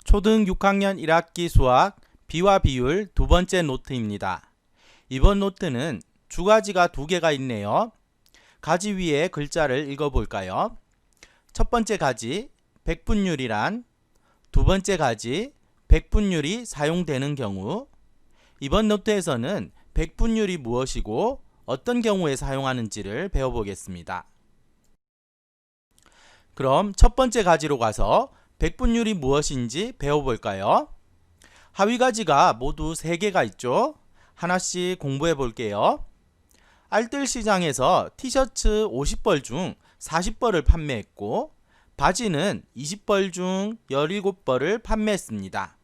초등 6학년 1학기 수학 비와 비율 두 번째 노트입니다. 이번 노트는 주가지가 두 개가 있네요. 가지 위에 글자를 읽어볼까요? 첫 번째 가지, 백분율이란, 두 번째 가지, 백분율이 사용되는 경우. 이번 노트에서는 백분율이 무엇이고 어떤 경우에 사용하는지를 배워보겠습니다. 그럼 첫 번째 가지로 가서 백분율이 무엇인지 배워볼까요? 하위 가지가 모두 3개가 있죠? 하나씩 공부해 볼게요. 알뜰 시장에서 티셔츠 50벌 중 40벌을 판매했고 바지는 20벌 중 17벌을 판매했습니다.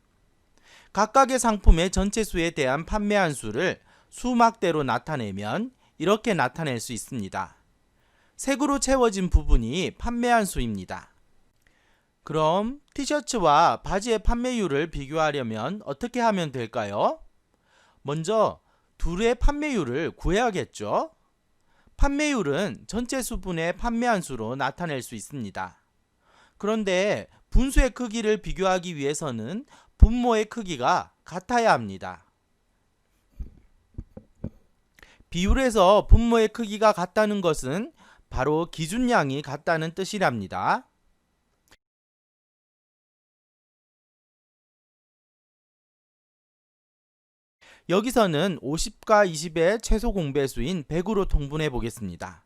각각의 상품의 전체 수에 대한 판매한 수를 수막대로 나타내면 이렇게 나타낼 수 있습니다. 색으로 채워진 부분이 판매한 수입니다. 그럼 티셔츠와 바지의 판매율을 비교하려면 어떻게 하면 될까요? 먼저 둘의 판매율을 구해야겠죠? 판매율은 전체 수분의 판매한 수로 나타낼 수 있습니다. 그런데 분수의 크기를 비교하기 위해서는 분모의 크기가 같아야 합니다. 비율에서 분모의 크기가 같다는 것은 바로 기준량이 같다는 뜻이랍니다. 여기서는 50과 20의 최소 공배수인 100으로 통분해 보겠습니다.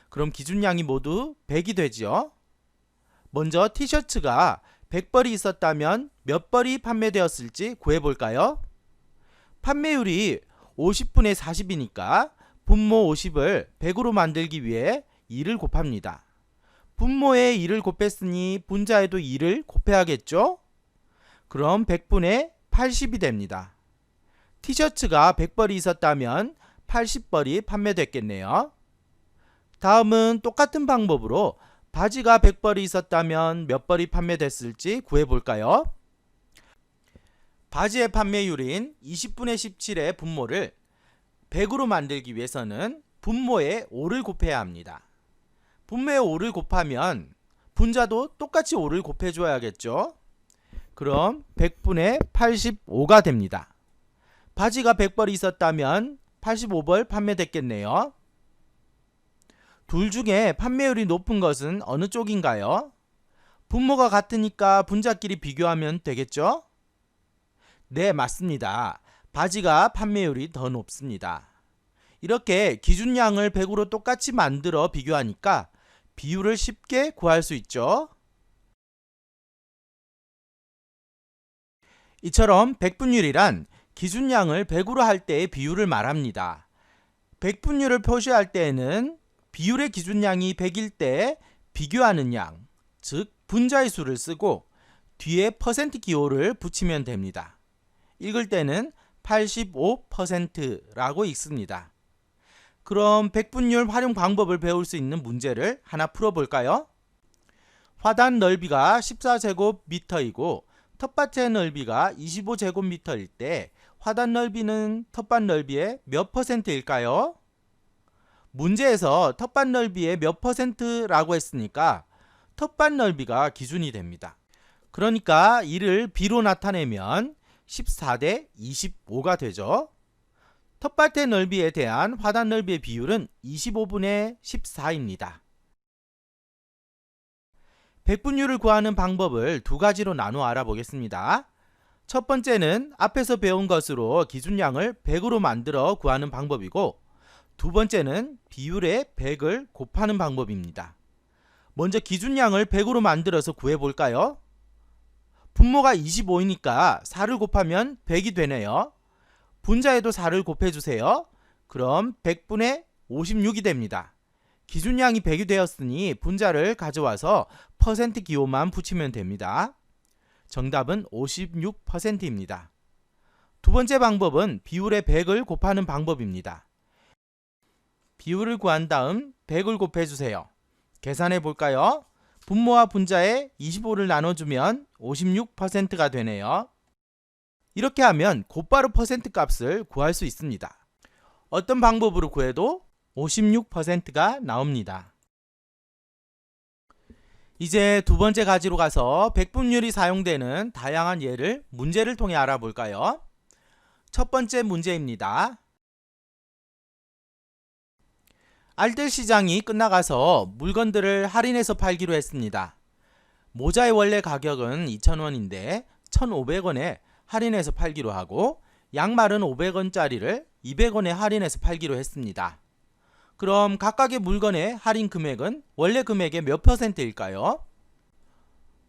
그럼 기준량이 모두 100이 되지요? 먼저 티셔츠가 100벌이 있었다면 몇 벌이 판매되었을지 구해볼까요? 판매율이 50분의 40이니까 분모 50을 100으로 만들기 위해 2를 곱합니다. 분모에 2를 곱했으니 분자에도 2를 곱해야겠죠? 그럼 100분의 80이 됩니다. 티셔츠가 100벌이 있었다면 80벌이 판매됐겠네요. 다음은 똑같은 방법으로 바지가 100벌이 있었다면 몇 벌이 판매됐을지 구해볼까요? 바지의 판매율인 20분의 17의 분모를 100으로 만들기 위해서는 분모에 5를 곱해야 합니다. 분모에 5를 곱하면 분자도 똑같이 5를 곱해줘야겠죠? 그럼 100분의 85가 됩니다. 바지가 100벌이 있었다면 85벌 판매됐겠네요. 둘 중에 판매율이 높은 것은 어느 쪽인가요? 분모가 같으니까 분자끼리 비교하면 되겠죠? 네, 맞습니다. 바지가 판매율이 더 높습니다. 이렇게 기준량을 100으로 똑같이 만들어 비교하니까 비율을 쉽게 구할 수 있죠. 이처럼 백분율이란 기준량을 100으로 할 때의 비율을 말합니다. 백분율을 표시할 때에는 비율의 기준량이 100일 때 비교하는 양, 즉 분자의 수를 쓰고 뒤에 퍼센트 기호를 붙이면 됩니다. 읽을 때는 85%라고 읽습니다. 그럼 백분율 활용 방법을 배울 수 있는 문제를 하나 풀어볼까요? 화단 넓이가 14제곱미터이고 텃밭의 넓이가 25제곱미터일 때 화단 넓이는 텃밭 넓이의 몇 퍼센트일까요? 문제에서 텃밭 넓이의 몇 퍼센트라고 했으니까 텃밭 넓이가 기준이 됩니다. 그러니까 이를 B로 나타내면 14대 25가 되죠. 텃밭의 넓이에 대한 화단 넓이의 비율은 25분의 14입니다. 백분율을 구하는 방법을 두 가지로 나누어 알아보겠습니다. 첫 번째는 앞에서 배운 것으로 기준량을 100으로 만들어 구하는 방법이고 두 번째는 비율에 100을 곱하는 방법입니다. 먼저 기준량을 100으로 만들어서 구해볼까요? 분모가 25이니까 4를 곱하면 100이 되네요. 분자에도 4를 곱해주세요. 그럼 100분의 56이 됩니다. 기준량이 100이 되었으니 분자를 가져와서 퍼센트 기호만 붙이면 됩니다. 정답은 56%입니다. 두 번째 방법은 비율에 100을 곱하는 방법입니다. 비율을 구한 다음 100을 곱해주세요. 계산해 볼까요? 분모와 분자에 25를 나눠주면 56%가 되네요. 이렇게 하면 곧바로 퍼센트 값을 구할 수 있습니다. 어떤 방법으로 구해도 56%가 나옵니다. 이제 두 번째 가지로 가서 백분율이 사용되는 다양한 예를 문제를 통해 알아볼까요? 첫 번째 문제입니다. 알뜰 시장이 끝나가서 물건들을 할인해서 팔기로 했습니다. 모자의 원래 가격은 2,000원인데 1,500원에 할인해서 팔기로 하고 양말은 500원짜리를 200원에 할인해서 팔기로 했습니다. 그럼 각각의 물건의 할인 금액은 원래 금액의 몇 %일까요?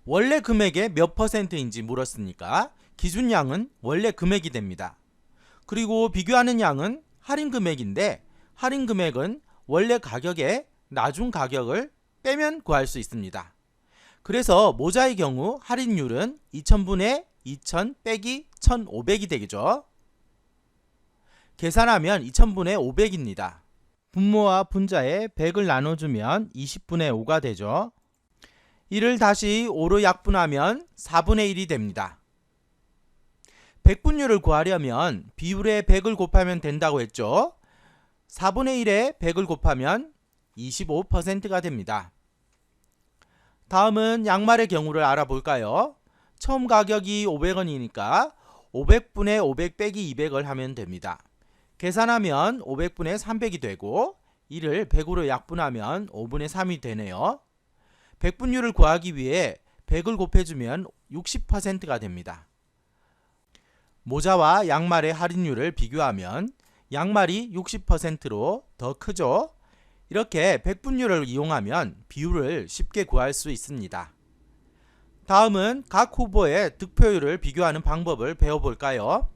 원래 금액의 몇 %인지 물었으니까 기준량은 원래 금액이 됩니다. 그리고 비교하는 양은 할인 금액인데 할인 금액은 원래 가격의 나중 가격을 빼면 구할 수 있습니다. 그래서 모자의 경우 할인율은 2000분의 2000 빼기 1500이 되겠죠. 계산하면 2000분의 500입니다. 분모와 분자에 100을 나눠주면 20분의 5가 되죠. 이를 다시 5로 약분하면 4분의 1이 됩니다. 백분율을 구하려면 비율에 100을 곱하면 된다고 했죠. 4분의 1에 100을 곱하면 25%가 됩니다. 다음은 양말의 경우를 알아볼까요? 처음 가격이 500원이니까 500분의 500 빼기 200을 하면 됩니다. 계산하면 500분의 300이 되고 이를 100으로 약분하면 5분의 3이 되네요. 백분율을 구하기 위해 100을 곱해주면 60%가 됩니다. 모자와 양말의 할인율을 비교하면 양말이 60%로 더 크죠. 이렇게 백분율을 이용하면 비율을 쉽게 구할 수 있습니다. 다음은 각 후보의 득표율을 비교하는 방법을 배워볼까요?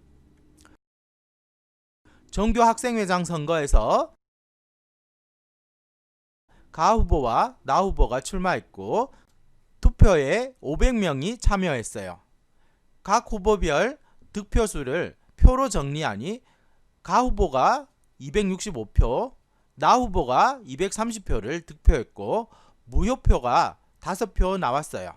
정교 학생회장 선거에서 가 후보와 나 후보가 출마했고 투표에 500명이 참여했어요. 각 후보별 득표수를 표로 정리하니 가 후보가 265표, 나 후보가 230표를 득표했고 무효표가 5표 나왔어요.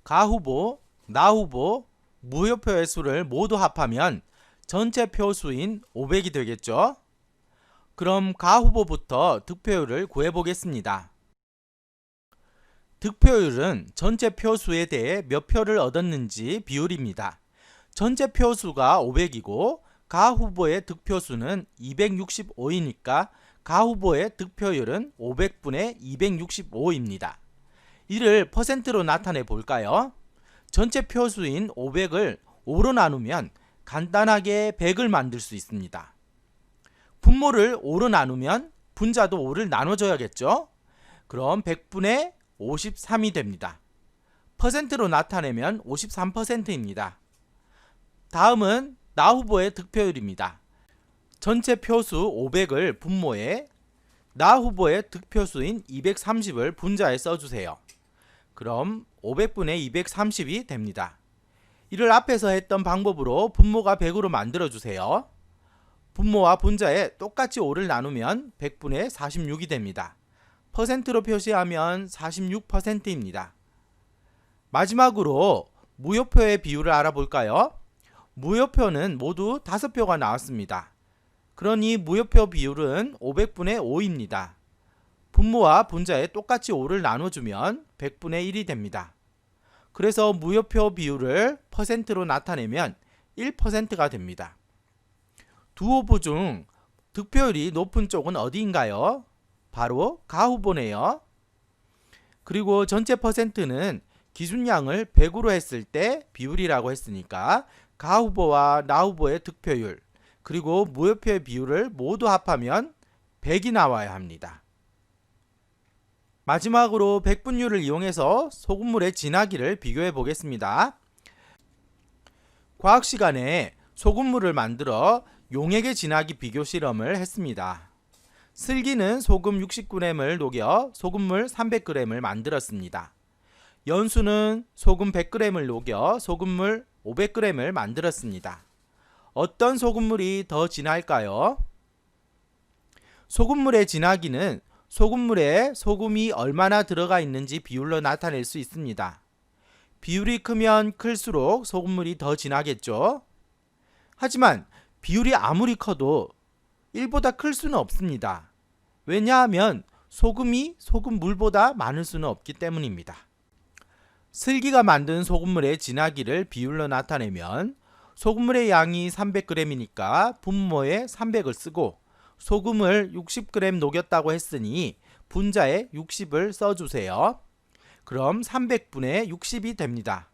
가 후보, 나 후보, 무효표의 수를 모두 합하면 전체 표수인 500이 되겠죠. 그럼 가 후보부터 득표율을 구해보겠습니다. 득표율은 전체 표수에 대해 몇 표를 얻었는지 비율입니다. 전체 표수가 500이고 가 후보의 득표수는 265이니까 가 후보의 득표율은 500분의 265입니다. 이를 퍼센트로 나타내 볼까요? 전체 표수인 500을 5로 나누면 간단하게 100을 만들 수 있습니다. 분모를 5로 나누면 분자도 5를 나눠줘야겠죠? 그럼 100분의 53이 됩니다. 퍼센트로 나타내면 53%입니다. 다음은 나 후보의 득표율입니다. 전체 표수 500을 분모에 나 후보의 득표수인 230을 분자에 써주세요. 그럼 500분의 230이 됩니다. 이를 앞에서 했던 방법으로 분모가 100으로 만들어주세요. 분모와 분자에 똑같이 5를 나누면 100분의 46이 됩니다. 퍼센트로 표시하면 46%입니다. 마지막으로 무효표의 비율을 알아볼까요? 무효표는 모두 5표가 나왔습니다. 그러니 무효표 비율은 500분의 5입니다. 분모와 분자에 똑같이 5를 나눠주면 100분의 1이 됩니다. 그래서 무효표 비율을 퍼센트로 나타내면 1%가 됩니다. 두 후보 중 득표율이 높은 쪽은 어디인가요? 바로 가 후보네요. 그리고 전체 퍼센트는 기준량을 100으로 했을 때 비율이라고 했으니까 가 후보와 나 후보의 득표율 그리고 무효표의 비율을 모두 합하면 100이 나와야 합니다. 마지막으로 백분율을 이용해서 소금물의 진하기를 비교해 보겠습니다. 과학 시간에 소금물을 만들어 용액의 진하기 비교 실험을 했습니다. 슬기는 소금 69g을 녹여 소금물 300g을 만들었습니다. 연수는 소금 100g을 녹여 소금물 500g을 만들었습니다. 어떤 소금물이 더 진할까요? 소금물의 진하기는 소금물에 소금이 얼마나 들어가 있는지 비율로 나타낼 수 있습니다. 비율이 크면 클수록 소금물이 더 진하겠죠? 하지만 비율이 아무리 커도 1보다 클 수는 없습니다. 왜냐하면 소금이 소금물보다 많을 수는 없기 때문입니다. 슬기가 만든 소금물의 진하기를 비율로 나타내면 소금물의 양이 300g이니까 분모에 300을 쓰고 소금을 60g 녹였다고 했으니 분자에 60을 써주세요. 그럼 300분의 60이 됩니다.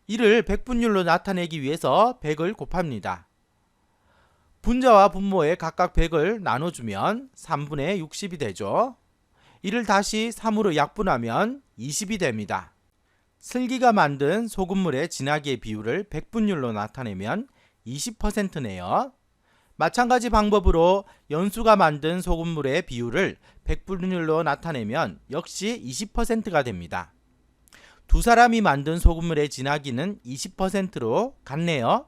이를 백분율로 나타내기 위해서 100을 곱합니다. 분자와 분모에 각각 100을 나눠주면 3분의 60이 되죠. 이를 다시 3으로 약분하면 20이 됩니다. 슬기가 만든 소금물의 진하기의 비율을 백분율로 나타내면 20%네요. 마찬가지 방법으로 연수가 만든 소금물의 비율을 백분율로 나타내면 역시 20%가 됩니다. 두 사람이 만든 소금물의 진하기는 20%로 같네요.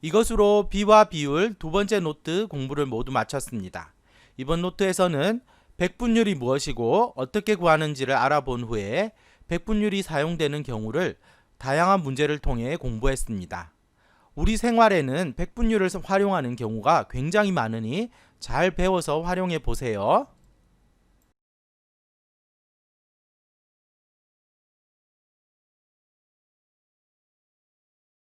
이것으로 비와 비율 두 번째 노트 공부를 모두 마쳤습니다. 이번 노트에서는 백분율이 무엇이고 어떻게 구하는지를 알아본 후에 백분율이 사용되는 경우를 다양한 문제를 통해 공부했습니다. 우리 생활에는 백분율을 활용하는 경우가 굉장히 많으니 잘 배워서 활용해 보세요.